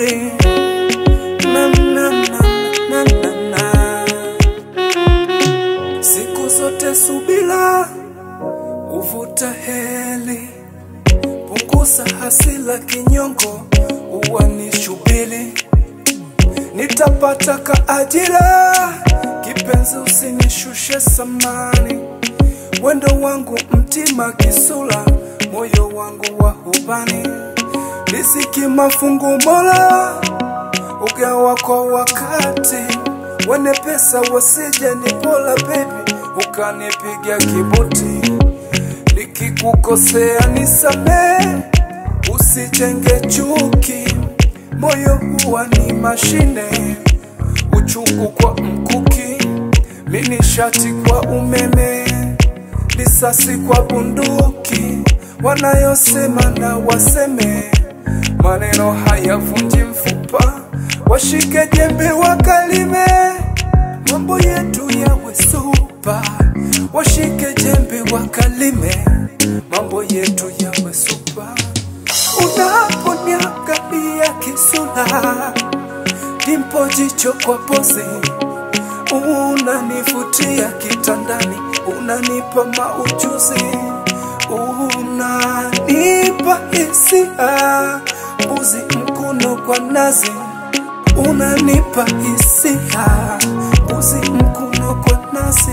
subiri na na na na na na. Siku zote subira uvuta heli, punguza hasila kinyongo, uwanishubiri nitapata ka ajira. Kipenzi usinishushe samani, wendo wangu mtima kisula, moyo wangu wa hubani. Riziki mafungu mola, ugawa kwa wakati, wene pesa wasije nipola baby, ukanipigia kibuti. Nikikukosea nisamehe, usijenge chuki, moyo huwa ni mashine, uchungu kwa mkuki, mini shati kwa umeme, risasi kwa bunduki. Wanayosema na waseme, maneno hayavunji mfupa, washike jembe wakalime, mambo yetu yawe super. Washike jembe wakalime, mambo yetu yawe super. Unaponiangalia kisura, dimpo jicho kwa pose, unanivutia kitandani, unanipa maujuzi, unanipa hisia, mbuzi mkuno kwa nazi, unanipa hisia, mbuzi mkuno kwa nazi.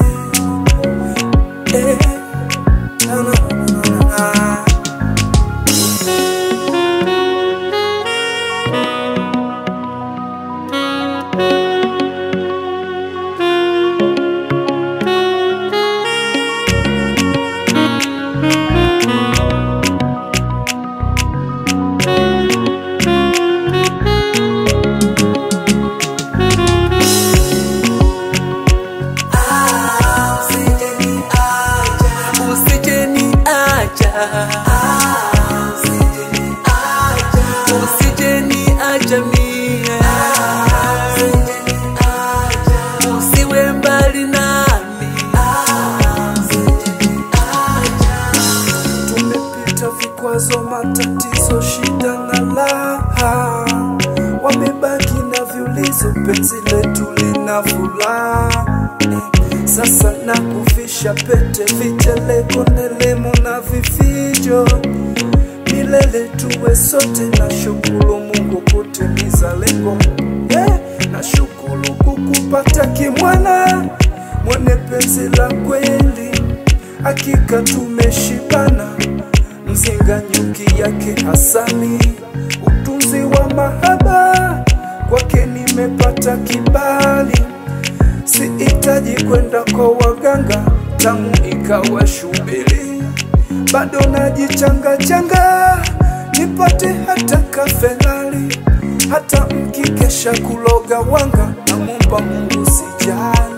Na na na na. Usijeni acha mie, usiwe mbali nami. Tumepita vikwazo, matatizo, shida na raha, wamebaki na viulizo, penzi letu lina furaha. Sasa nakufisha pete, viteleko, ndelemo na vifijo, milele tuwe sote. Na shukuru Mungu kutimiza lengo, na shukuru kukupata kimwana, mwene penzi la kweli, hakika tumeshibana. Mzinga nyuki yake asali, utunzi wa mahaba, kwake nimepata kibali. Sihitaji kwenda kwa waganga, tamu ikawa shubiri, bado najichanga changa, nipate hata kafelali. Hata mkikesha kuloga wanga, namomba Mungu sijali.